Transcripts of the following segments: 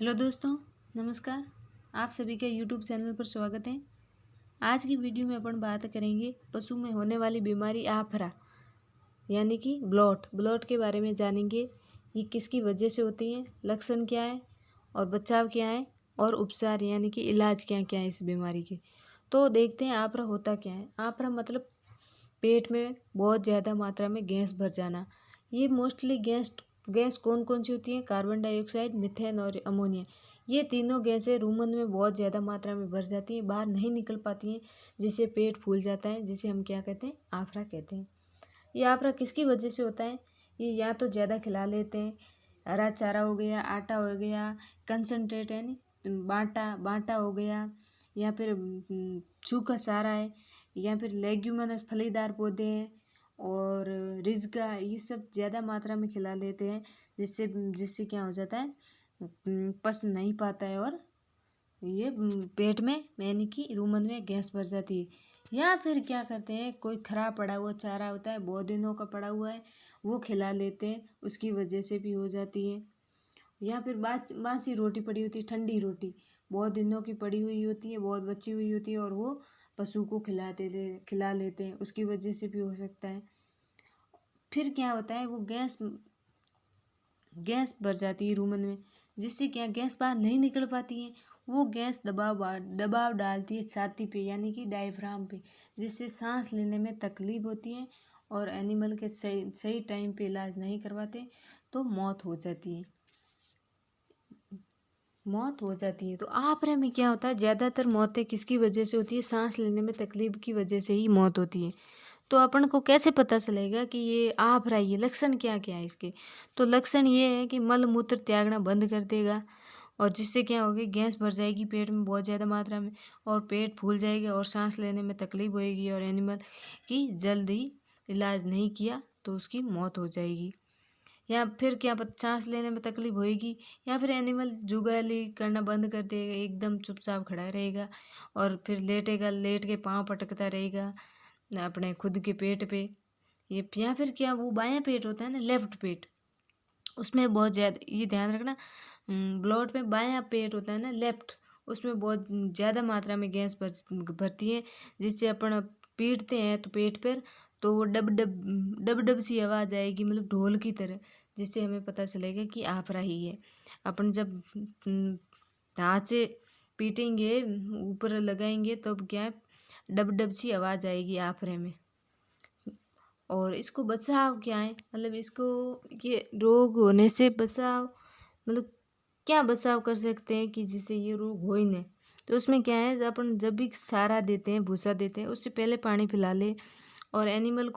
Hello दोस्तों, नमस्कार। आप सभी का यूट्यूब चैनल पर स्वागत है। आज की वीडियो में अपन बात करेंगे पशु में होने वाली बीमारी आफरा यानी कि ब्लॉट के बारे में जानेंगे। ये किसकी वजह से होती है, लक्षण क्या है और बचाव क्या है और उपचार यानी कि इलाज क्या क्या है इस बीमारी के। तो देखते हैं आफरा होता क्या है। आफरा मतलब पेट में बहुत ज़्यादा मात्रा में गैस भर जाना। ये मोस्टली गैस कौन कौन सी होती है? कार्बन डाइऑक्साइड, मीथेन और अमोनिया। ये तीनों गैसें रूमन में बहुत ज़्यादा मात्रा में भर जाती हैं, बाहर नहीं निकल पाती हैं, जिससे पेट फूल जाता है, जिसे हम क्या कहते हैं? आफरा कहते हैं। ये आफरा किसकी वजह से होता है? ये या तो ज़्यादा खिला लेते हैं, हरा चारा हो गया, आटा हो गया, कंसनट्रेट यानी बाटा हो गया, या फिर सूखा चारा है, या फिर लेग्यूमिनस फलीदार पौधे हैं और रिजगा, ये सब ज़्यादा मात्रा में खिला लेते हैं, जिससे जिससे क्या हो जाता है, पच नहीं पाता है और ये पेट में यानी कि रूमन में गैस भर जाती है। या फिर क्या करते हैं, कोई खराब पड़ा हुआ चारा होता है, बहुत दिनों का पड़ा हुआ है, वो खिला लेते हैं, उसकी वजह से भी हो जाती है। या फिर बासी रोटी पड़ी होती है, ठंडी रोटी बहुत दिनों की पड़ी हुई होती है, बहुत बची हुई होती है, और वो पशु को खिला लेते हैं, उसकी वजह से भी हो सकता है। फिर क्या होता है, वो गैस भर जाती है रूमन में, जिससे क्या गैस बाहर नहीं निकल पाती है। वो गैस दबाव डालती है छाती पे यानी कि डायफ्राम पे, जिससे सांस लेने में तकलीफ होती है और एनिमल के सही टाइम पे इलाज नहीं करवाते तो मौत हो जाती है। तो आफरे में क्या होता है, ज़्यादातर मौतें किसकी वजह से होती है? सांस लेने में तकलीफ की वजह से ही मौत होती है। तो अपन को कैसे पता चलेगा कि ये आफरा, ये लक्षण क्या क्या है इसके? तो लक्षण ये है कि मल मूत्र त्यागना बंद कर देगा, और जिससे क्या होगी, गैस भर जाएगी पेट में बहुत ज़्यादा मात्रा में, और पेट फूल जाएगा और सांस लेने में तकलीफ होएगी, और एनिमल की जल्दी इलाज नहीं किया तो उसकी मौत हो जाएगी। या फिर क्या सांस लेने में तकलीफ होएगी, या फिर एनिमल जुगाली करना बंद कर देगा, एकदम चुपचाप खड़ा रहेगा, और फिर लेटेगा, लेट के पाँव पटकता रहेगा अपने खुद के पेट पे। ये या फिर क्या, वो बायां पेट होता है ना, लेफ्ट पेट, उसमें बहुत ज़्यादा, ये ध्यान रखना, ब्लॉट में बायां पेट होता है ना, लेफ्ट, उसमें बहुत ज़्यादा मात्रा में गैस भरती है, जिससे अपन पीटते हैं तो पेट पर, तो वो डब डब सी आवाज़ आएगी, मतलब ढोल की तरह, जिससे हमें पता चलेगा कि आफरा ही है। अपन जब हाथ से पीटेंगे, ऊपर लगाएंगे, तब क्या है, डब डब सी आवाज़ आएगी आफरे में। और इसको बचाव क्या है, मतलब इसको, ये रोग होने से बचाव, मतलब क्या बचाव कर सकते हैं कि जिससे ये रोग हो ही नहीं? तो उसमें क्या है, अपन जब भी चारा देते हैं, भूसा देते हैं, उससे पहले पानी पिला ले, और एनिमल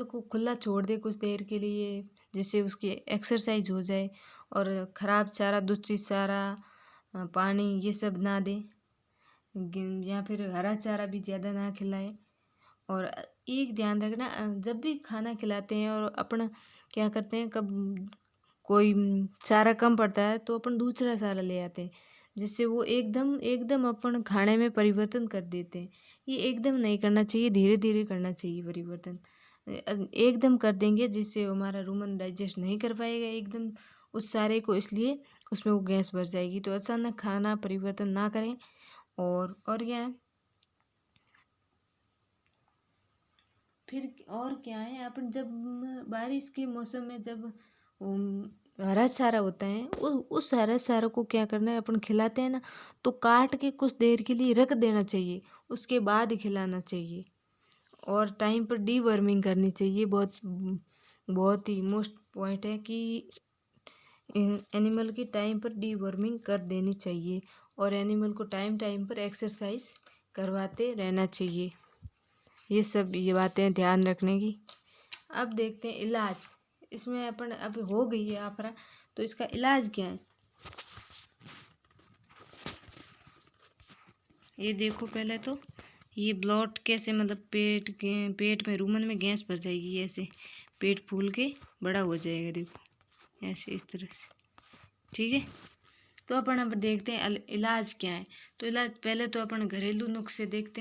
को खुला छोड़ दे कुछ देर के लिए, जिससे उसकी एक्सरसाइज हो जाए, और ख़राब चारा, दूषित चारा, पानी, ये सब ना दे, या फिर हरा चारा भी ज़्यादा ना खिलाए। और एक ध्यान रखना, जब भी खाना खिलाते हैं और अपन क्या करते हैं, कब कोई चारा कम पड़ता है तो अपन दूसरा चारा ले आते हैं, जिससे वो एकदम एकदम अपन खाने में परिवर्तन कर देते हैं। ये एकदम नहीं करना चाहिए, धीरे धीरे करना चाहिए परिवर्तन। एकदम कर देंगे जिससे हमारा रूमन डाइजेस्ट नहीं कर पाएगा एकदम उस चारे को, इसलिए उसमें वो गैस भर जाएगी। तो अचानक खाना परिवर्तन ना करें। और क्या है, फिर और क्या है, अपन जब बारिश के मौसम में जब हरा चारा होता है, उस हरा चारा को क्या करना है, अपन खिलाते हैं ना, तो काट के कुछ देर के लिए रख देना चाहिए, उसके बाद खिलाना चाहिए। और टाइम पर डीवर्मिंग करनी चाहिए। बहुत बहुत ही मोस्ट पॉइंट है कि एनिमल की टाइम पर डीवर्मिंग कर देनी चाहिए, और एनिमल को टाइम टाइम पर एक्सरसाइज करवाते रहना चाहिए। ये बातें ध्यान रखने की। अब देखते हैं इलाज। इसमें अपन अब हो गई है आफरा, तो इसका इलाज क्या है, ये देखो। पहले तो ये ब्लॉट कैसे, मतलब पेट में रूमन में गैस भर जाएगी, ऐसे पेट फूल के बड़ा हो जाएगा, देखो ऐसे, इस तरह से, ठीक है। तो अपन अब देखते हैं इलाज क्या है। तो इलाज पहले तो अपन घरेलू नुस्खे देखते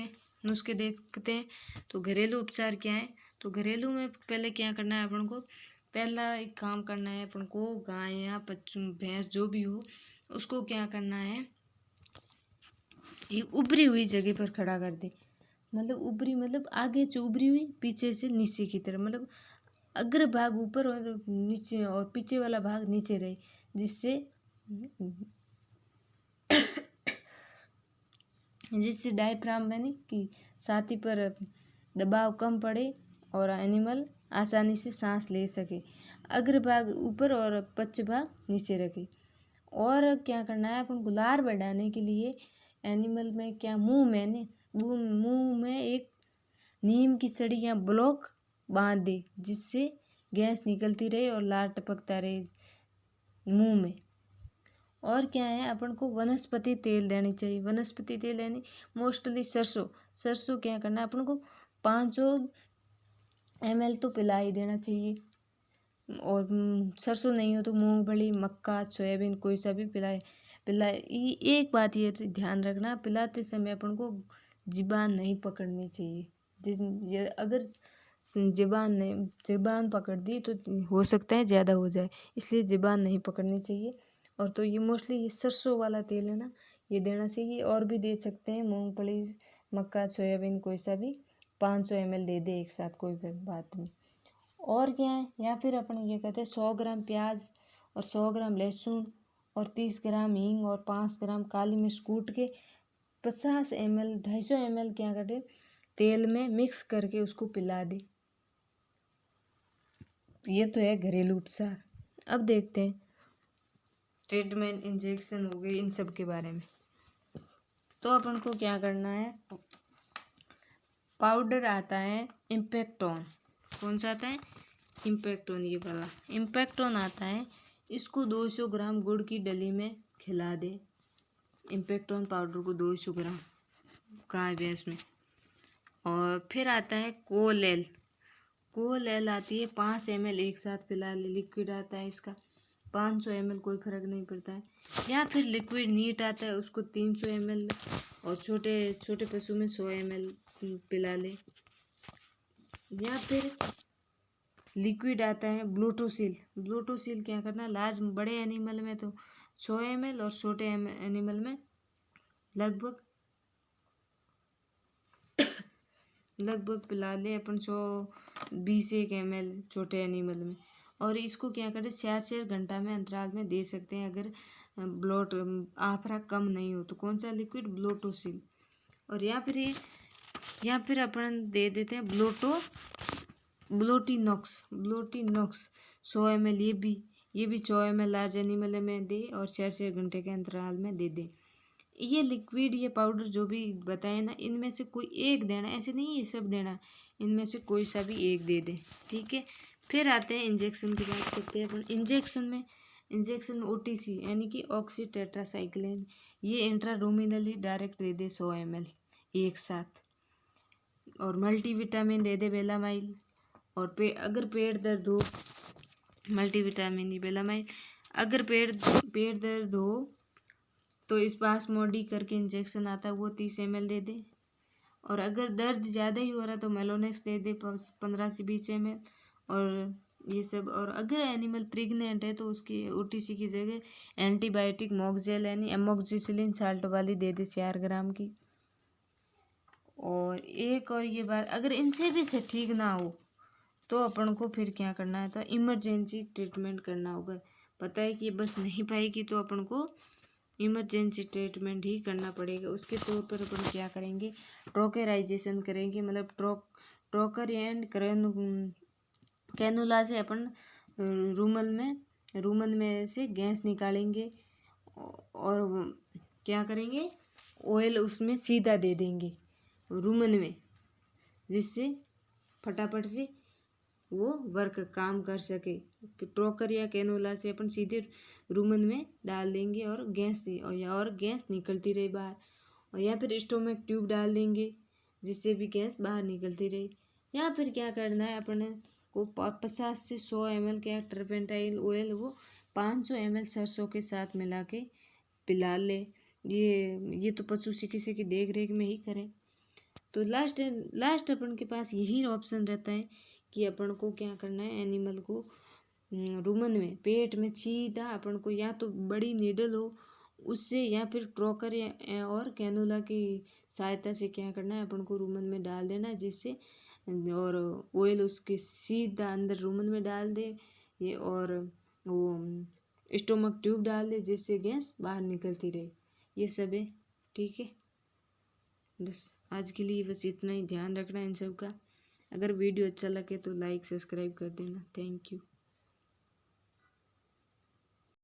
हैं। तो घरेलू उपचार क्या है, तो घरेलू में पहले क्या करना है अपन को, पहला एक काम करना है अपन को, गाय या भैंस जो भी हो उसको क्या करना है, एक उभरी हुई जगह पर खड़ा कर दे। मतलब उभरी मतलब आगे से उभरी हुई, पीछे से नीचे की तरफ, मतलब अग्र भाग ऊपर और नीचे और पीछे वाला भाग नीचे रहे, जिससे डायफ्राम यानी कि छाती पर दबाव कम पड़े और एनिमल आसानी से सांस ले सके। अग्र भाग ऊपर और पश्च भाग नीचे रखे। और क्या करना है अपन को, लार बढ़ाने के लिए एनिमल में क्या, मुंह में एक नीम की सड़ी या ब्लॉक बांध दे, जिससे गैस निकलती रहे और लार टपकता रहे मुंह में। और क्या है, अपन को वनस्पति तेल देनी चाहिए। वनस्पति तेल यानी मोस्टली सरसों क्या करना है अपन को, 500 ml तो पिला ही देना चाहिए। और सरसों नहीं हो तो मूंगफली, मक्का, सोयाबीन कोई सा भी पिलाए। एक बात ये ध्यान रखना, पिलाते समय अपन को ज़ुबान नहीं पकड़नी चाहिए। अगर ज़ुबान पकड़ दी तो हो सकता है ज़्यादा हो जाए, इसलिए ज़ुबान नहीं पकड़नी चाहिए। और तो ये मोस्टली ये सरसों वाला तेल है ना, ये देना चाहिए। और भी दे सकते हैं, मूंगफली, मक्का, सोयाबीन कोई सा भी 500 ml दे दे एक साथ, कोई बात नहीं। और क्या है, या फिर अपन ये कहते हैं 100 ग्राम प्याज और 100 ग्राम लहसुन और 30 ग्राम हींग और 5 ग्राम काली मिर्च कूट के 50 ml 250 ml क्या करते, तेल में मिक्स करके उसको पिला दे। ये तो है घरेलू उपचार। अब देखते हैं ट्रीटमेंट, इंजेक्शन हो गए, इन सब के बारे में। तो अपन को क्या करना है, पाउडर आता है इम्पेक्टोन। कौन सा आता है, इम्पेक्टोन, ये वाला इम्पेक्टोन आता है। इसको 200 ग्राम गुड़ की डली में खिला दे। इम्पेक्टोन पाउडर को 200 ग्राम गाय भैंस में। और फिर आता है कोलेल आती है 5 ml एक साथ पिला ले। लिक्विड आता है इसका 500 ml, कोई फर्क नहीं पड़ता है। या फिर लिक्विड नीट आता है, उसको 300 ml और छोटे पशु में 100 ml पिला ले। या फिर लिक्विड आता है ब्लूटोसिल क्या करना, बड़े एनिमल में तो 100 ml और छोटे एनिमल में लगभग पिला ले अपन 120 ml छोटे एनिमल में। और इसको क्या करें, 4 घंटा में अंतराल में दे सकते हैं। अगर ब्लॉट आफरा कम नहीं हो तो कौन सा लिक्विड, ब्लूटोसिल। और या फिर अपन दे देते हैं ब्लोटिनॉक्स 100 ml। ये भी 100 ml लार्ज एनिमल में दे और 4 घंटे के अंतराल में दे दे। ये लिक्विड, ये पाउडर जो भी बताए ना, इनमें से कोई एक देना, ऐसे नहीं ये सब देना, इनमें से कोई सा भी एक दे दे, ठीक है। फिर आते हैं इंजेक्शन की बात करते हैं अपन। इंजेक्शन में OTC यानी कि ऑक्सी टेट्रासाइक्लिन, ये इंट्राडोमिनली डायरेक्ट दे दे 100 ml एक साथ। और मल्टीविटामिन दे दे बेलामाइल। और अगर पेट दर्द हो, मल्टीविटामिन दी बेलामाइल। अगर पेट दर्द हो तो स्पासमोडी करके इंजेक्शन आता है, वो 30 ml दे दे। और अगर दर्द ज़्यादा ही हो रहा है तो मेलोनेक्स दे दे 15 से 20 ml। और ये सब। और अगर एनिमल प्रेग्नेंट है तो उसकी OTC की जगह एंटीबायोटिक मॉक्सेल यानी एमोक्सिसिलिन साल्ट वाली दे दे 4 ग्राम की। और एक और ये बात, अगर इनसे भी से ठीक ना हो तो अपन को फिर क्या करना है, तो इमरजेंसी ट्रीटमेंट करना होगा। पता है कि बस नहीं पाएगी तो अपन को इमरजेंसी ट्रीटमेंट ही करना पड़ेगा। उसके तौर पर अपन क्या करेंगे, ट्रोकेराइजेशन करेंगे। मतलब ट्रोकर एंड कैनुला से अपन रूमन में से गैस निकालेंगे और क्या करेंगे, ऑयल उसमें सीधा दे देंगे रूमन में, जिससे फटाफट से वो काम कर सके। ट्रोकर या कैनोला से अपन सीधे रूमन में डाल देंगे और गैस निकलती रहे बाहर। और या फिर स्टोमक ट्यूब डाल देंगे, जिससे भी गैस बाहर निकलती रहे। या फिर क्या करना है, अपन को 50 से 100 ml का टर्पेंटाइल ऑयल वो 500 ml सरसों के साथ मिला के पिला ले। ये तो पशु चिकित्सक की देख रेख में ही करें। तो लास्ट अपन के पास यही ऑप्शन रहता है कि अपन को क्या करना है, एनिमल को रुमन में पेट में सीधा अपन को या तो बड़ी नीडल हो उससे या फिर ट्रोकर और कैनुला की सहायता से क्या करना है, अपन को रुमन में डाल देना है, जिससे और ऑयल उसके सीधा अंदर रुमन में डाल दे ये, और वो स्टोमक ट्यूब डाल दे जिससे गैस बाहर निकलती रहे। ये सब है, ठीक है। बस आज के लिए बस इतना ही, ध्यान रखना इन सब का। अगर वीडियो अच्छा लगे तो लाइक सब्सक्राइब कर देना। Thank you.